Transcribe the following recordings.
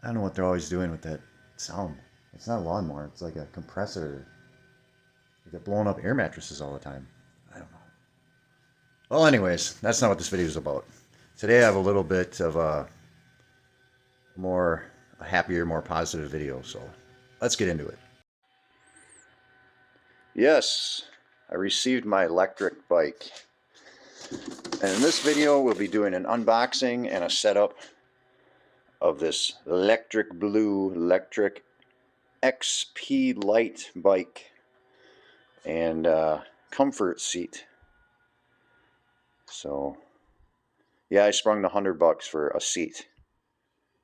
I don't know what they're always doing with that sound. It's not a lawnmower. It's like a compressor. They're blowing up air mattresses all the time. I don't know. Well, anyways, that's not what this video is about. Today I have a little bit of a happier, more positive video. So let's get into it. Yes, I received my electric bike. And in this video, we'll be doing an unboxing and a setup of this Lectric Blue Lectric XP Lite bike and comfort seat. So yeah, I sprung the $100 for a seat,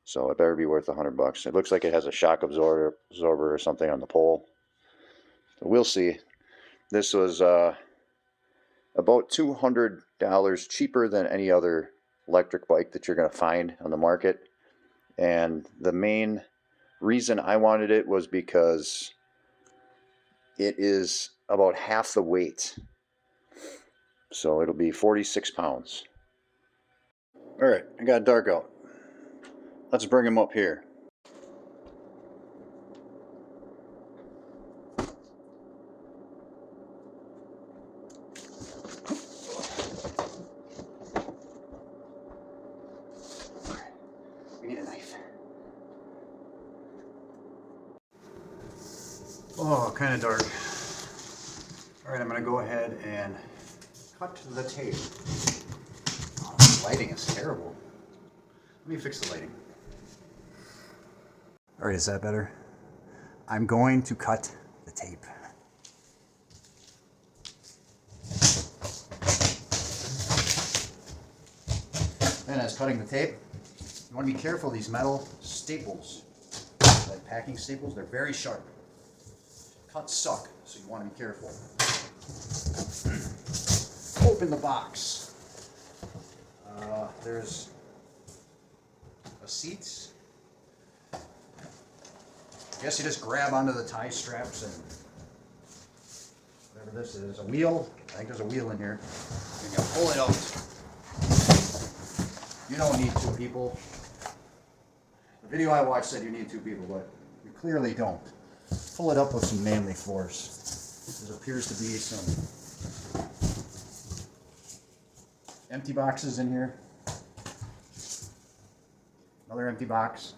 so it better be worth $100. It looks like it has a shock absorber or something on the pole, so we'll see. This was about $200 cheaper than any other electric bike that you're going to find on the market, and the main reason I wanted it was because it is about half the weight, so it'll be 46 pounds. Alright, I got dark out. Let's bring him up here. We need a knife. Oh, kind of dark. Alright, I'm going to go ahead and cut the tape. Oh, the lighting is terrible. Let me fix the lighting. Alright, is that better? I'm going to cut the tape. And as cutting the tape, you want to be careful of these metal staples. Like packing staples, they're very sharp. Cuts suck, so you want to be careful. Open the box. There's a seat. I guess you just grab onto the tie straps and whatever this is. A wheel. I think there's a wheel in here. You can pull it out. You don't need two people. The video I watched said you need two people, but you clearly don't. Pull it up with some manly force. There appears to be some empty boxes in here. Another empty box.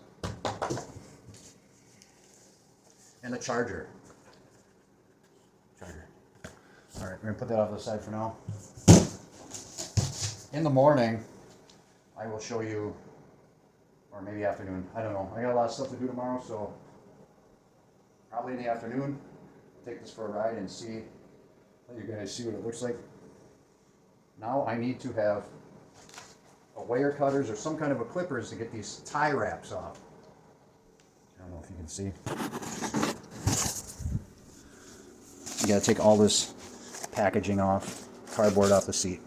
And a charger. Alright, we're going to put that off to the side for now. In the morning, I will show you, or maybe afternoon, I don't know. I got a lot of stuff to do tomorrow, so probably in the afternoon, I'll take this for a ride and let you guys see what it looks like. Now I need to have a wire cutters or some kind of a clippers to get these tie wraps off. I don't know if you can see. You gotta take all this packaging off, cardboard off the seat.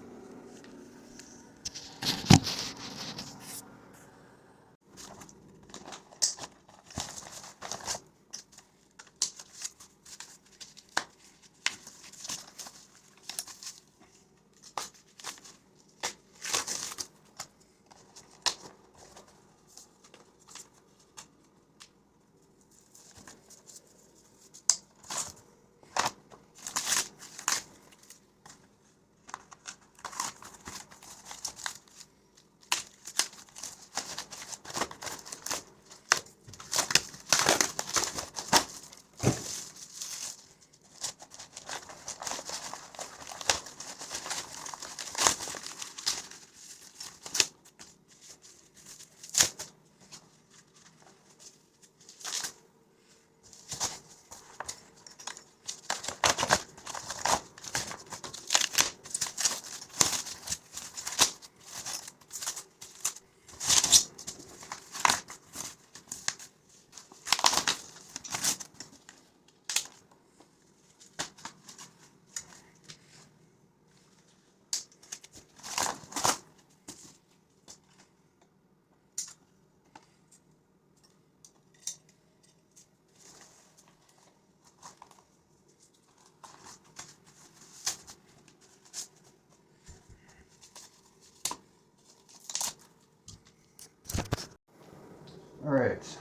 All right,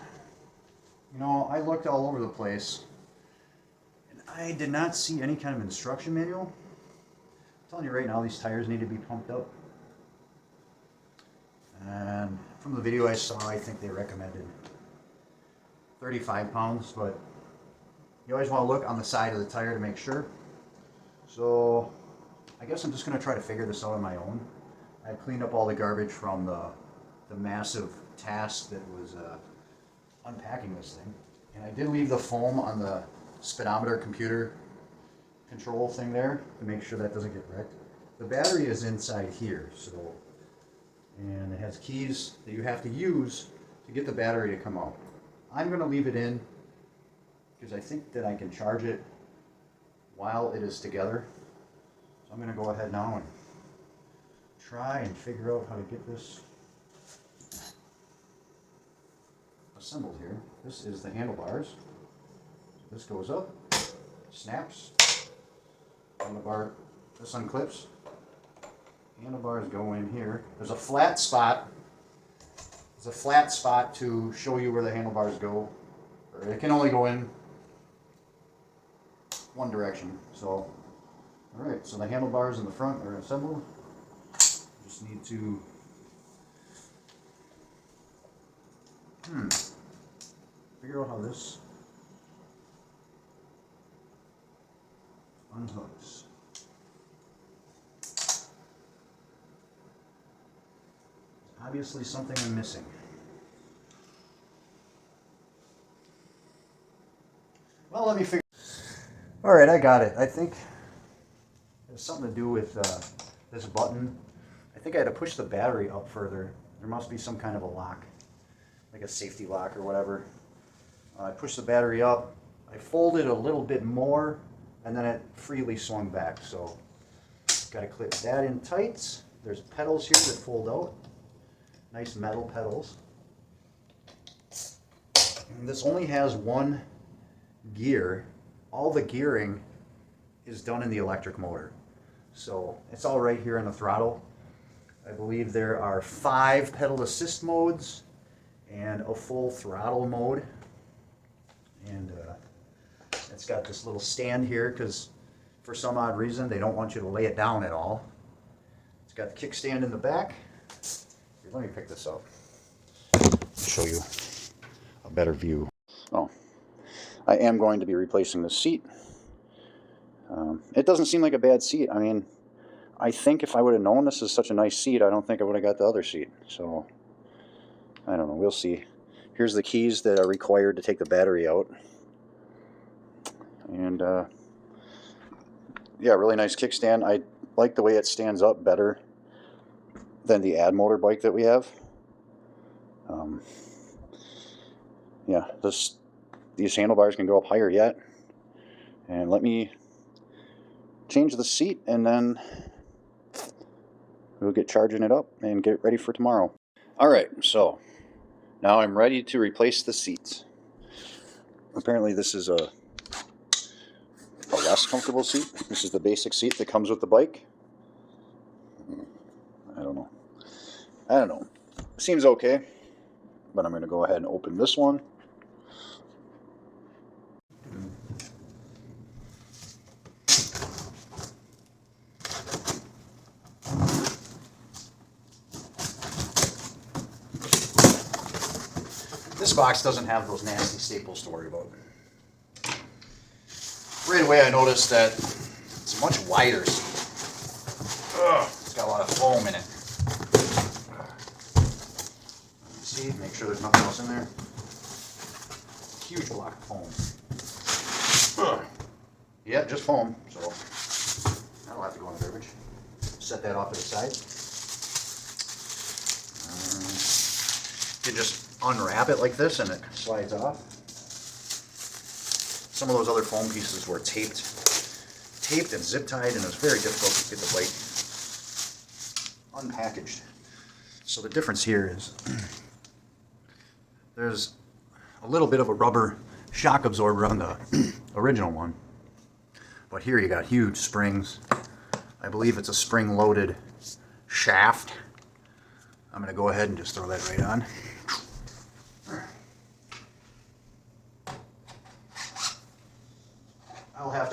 You know, I looked all over the place, and I did not see any kind of instruction manual. I'm telling you right now, these tires need to be pumped up. And from the video I saw, I think they recommended 35 pounds, but you always want to look on the side of the tire to make sure. So I guess I'm just going to try to figure this out on my own. I cleaned up all the garbage from the massive task that was unpacking this thing. And I did leave the foam on the speedometer computer control thing there to make sure that doesn't get wrecked. The battery is inside here, and it has keys that you have to use to get the battery to come out. I'm going to leave it in because I think that I can charge it while it is together. So I'm going to go ahead now and try and figure out how to get this assembled here. This is the handlebars. This goes up, snaps, handlebar, this unclips. Handlebars go in here. There's a flat spot. There's a flat spot to show you where the handlebars go. Or it can only go in one direction. So, alright, so the handlebars in the front are assembled. Just need to figure out how this unhooks. Obviously something I'm missing. Well, let me figure. Alright, I got it. I think it has something to do with this button. I think I had to push the battery up further. There must be some kind of a lock, like a safety lock or whatever. I pushed the battery up. I folded a little bit more, and then it freely swung back. So, got to clip that in tight. There's pedals here that fold out. Nice metal pedals. And this only has one gear. All the gearing is done in the electric motor. So it's all right here on the throttle. I believe there are 5 pedal assist modes and a full throttle mode. And it's got this little stand here because for some odd reason they don't want you to lay it down at all. It's got the kickstand in the back. Here, let me pick this up. Show you a better view. Oh, I am going to be replacing the seat. It doesn't seem like a bad seat. I mean, I think if I would have known this is such a nice seat, I don't think I would have got the other seat. So, I don't know. We'll see. Here's the keys that are required to take the battery out. And, yeah, really nice kickstand. I like the way it stands up better than the ad motor bike that we have. Yeah, these handlebars can go up higher yet. And let me change the seat, and then we'll get charging it up and get it ready for tomorrow. Alright, so now I'm ready to replace the seats. Apparently this is a less comfortable seat. This is the basic seat that comes with the bike. I don't know. Seems okay, but I'm going to go ahead and open this one. This box doesn't have those nasty staples to worry about. Right away I noticed that it's much wider. It's got a lot of foam in it. Let me see, make sure there's nothing else in there. Huge block of foam. Yep, just foam, so that'll have to go in the garbage. Set that off to the side. You can just unwrap it like this and it slides off. Some of those other foam pieces were taped and zip tied, and it was very difficult to get the bike unpackaged. So the difference here is there's a little bit of a rubber shock absorber on the original one, but here you got huge springs. I believe it's a spring-loaded shaft. I'm going to go ahead and just throw that right on.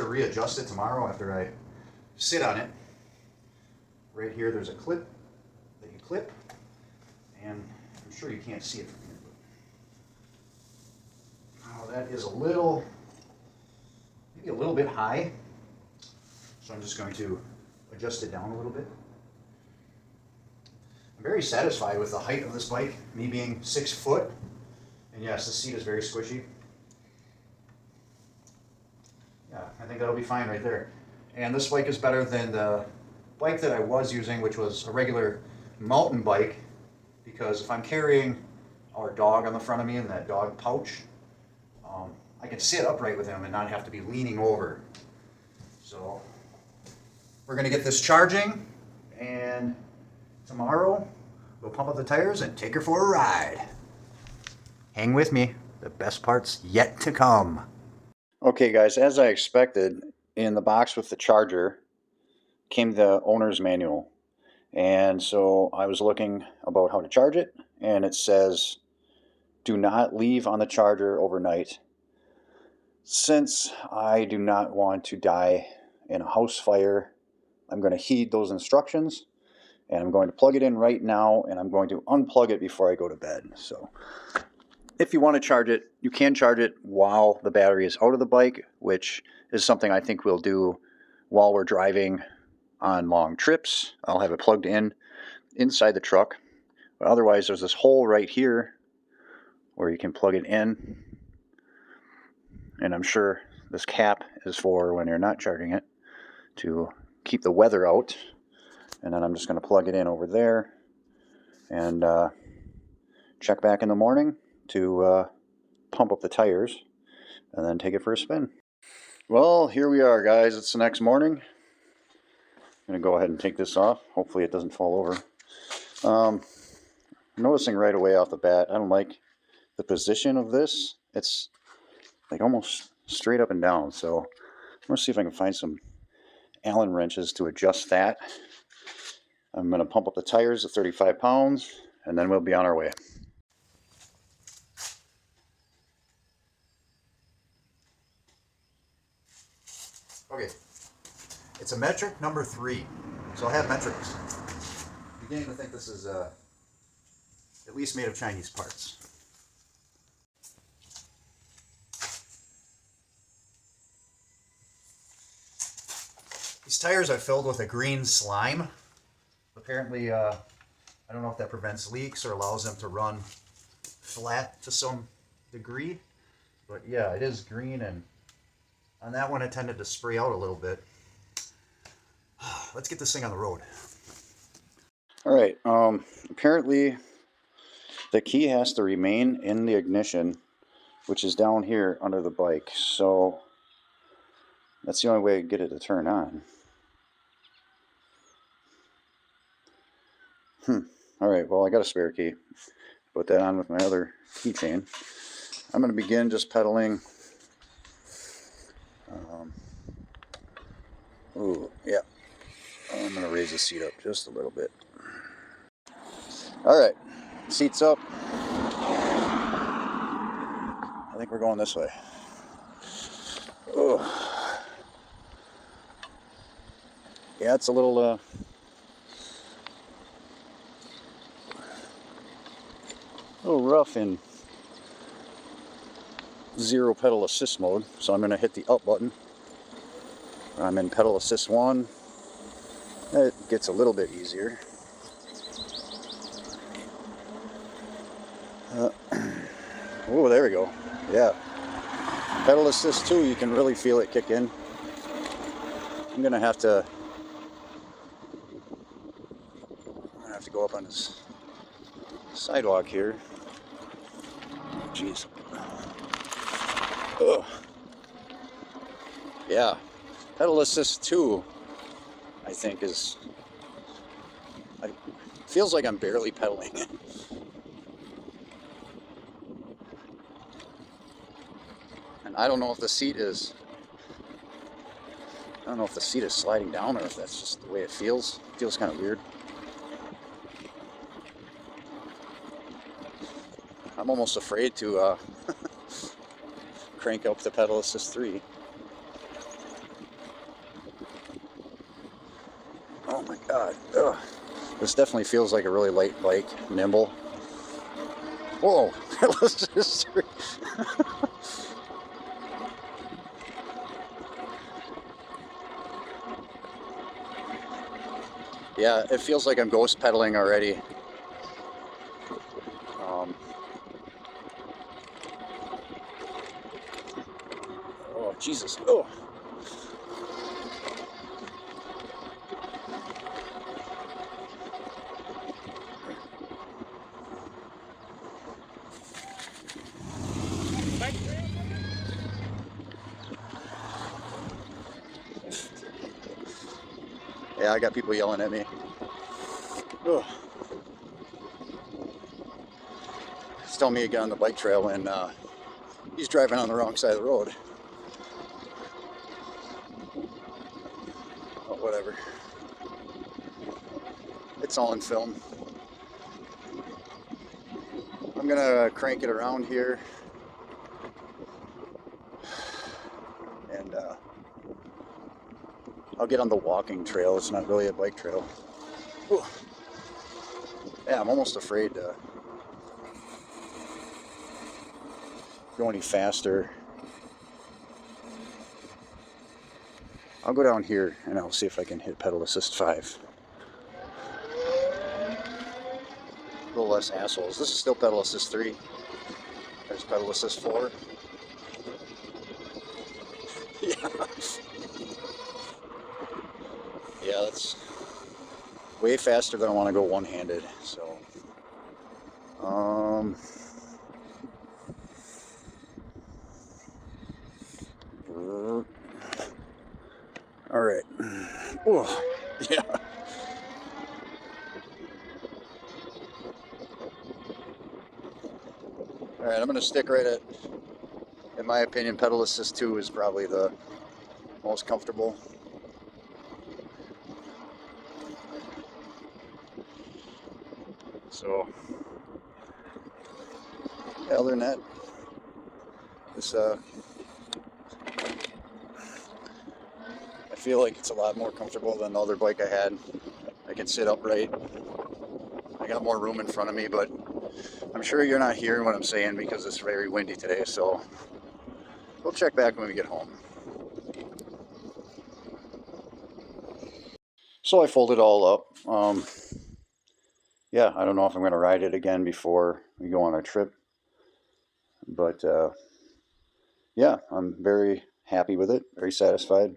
to readjust it tomorrow after I sit on it. Right here there's a clip that you clip, and I'm sure you can't see it from here, but oh, that is maybe a little bit high. So I'm just going to adjust it down a little bit. I'm very satisfied with the height of this bike, me being 6 foot. And yes, the seat is very squishy. Yeah, I think that'll be fine right there. And this bike is better than the bike that I was using, which was a regular mountain bike, because if I'm carrying our dog on the front of me in that dog pouch, I can sit upright with him and not have to be leaning over. So we're going to get this charging, and tomorrow we'll pump up the tires and take her for a ride. Hang with me. The best part's yet to come. Okay guys, as I expected, in the box with the charger came the owner's manual. And so I was looking about how to charge it, and it says, do not leave on the charger overnight. Since I do not want to die in a house fire, I'm going to heed those instructions, and I'm going to plug it in right now, and I'm going to unplug it before I go to bed. So if you want to charge it, you can charge it while the battery is out of the bike, which is something I think we'll do while we're driving on long trips. I'll have it plugged in inside the truck, but otherwise there's this hole right here where you can plug it in, and I'm sure this cap is for when you're not charging it to keep the weather out. And then I'm just going to plug it in over there and check back in the morning to pump up the tires and then take it for a spin. Well, here we are guys, it's the next morning. I'm going to go ahead and take this off. Hopefully it doesn't fall over. I'm noticing right away off the bat, I don't like the position of this. It's like almost straight up and down. So I'm going to see if I can find some Allen wrenches to adjust that. I'm going to pump up the tires at 35 pounds and then we'll be on our way. Okay, it's a metric number 3, so I have metrics. I'm beginning to think this is at least made of Chinese parts. These tires are filled with a green slime. Apparently, I don't know if that prevents leaks or allows them to run flat to some degree, but yeah, it is green, and on that one it tended to spray out a little bit. Let's get this thing on the road. Alright, apparently the key has to remain in the ignition, which is down here under the bike, so that's the only way to get it to turn on. Alright, well I got a spare key. Put that on with my other keychain. I'm going to begin just pedaling. Ooh, yeah. I'm going to raise the seat up just a little bit. Alright, seat's up. I think we're going this way. Oh. Yeah, it's a little rough in 0 pedal assist mode, so I'm going to hit the up button. I'm in pedal assist 1. It gets a little bit easier. Oh, there we go. Yeah. Pedal assist 2, you can really feel it kick in. I'm going to have to go up on this sidewalk here. Jeez. Oh. Yeah. Pedal assist 2, I think, feels like I'm barely pedaling. And I don't know if the seat is sliding down or if that's just the way it feels. It feels kind of weird. I'm almost afraid to crank up the pedal assist 3. my God. Ugh. This definitely feels like a really light bike, nimble. Whoa, let's just... Yeah, it feels like I'm ghost pedaling already. Oh, Jesus. Oh. Yeah, I got people yelling at me. Ugh. He's telling me to get on the bike trail and he's driving on the wrong side of the road. Oh, whatever. It's all in film. I'm gonna crank it around here and I'll get on the walking trail. It's not really a bike trail. Ooh. Yeah, I'm almost afraid to go any faster. I'll go down here and I'll see if I can hit pedal assist 5. A little less assholes. This is still pedal assist 3. There's pedal assist 4. Yeah. Yeah, that's way faster than I want to go one-handed. So, all right. Oh, yeah. All right, I'm going to stick right at, in my opinion, pedal assist 2 is probably the most comfortable. So, yeah, other than that, this, I feel like it's a lot more comfortable than the other bike I had. I can sit upright. I got more room in front of me, but I'm sure you're not hearing what I'm saying because it's very windy today, so we'll check back when we get home. So I folded it all up. Yeah, I don't know if I'm going to ride it again before we go on our trip, but yeah, I'm very happy with it, very satisfied. It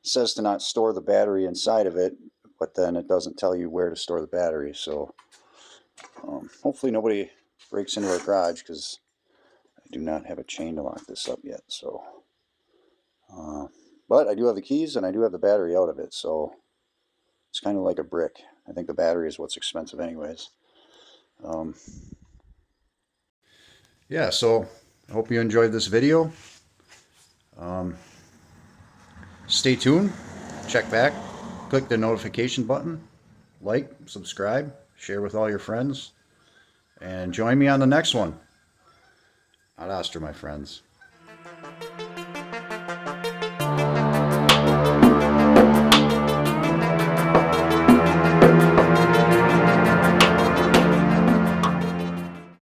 says to not store the battery inside of it, but then it doesn't tell you where to store the battery, so hopefully nobody breaks into our garage because I do not have a chain to lock this up yet. So, but I do have the keys and I do have the battery out of it, so it's kind of like a brick. I think the battery is what's expensive anyways. Yeah, so I hope you enjoyed this video. Stay tuned, check back, click the notification button, like, subscribe, share with all your friends, and join me on the next one. Ad Astra, my friends.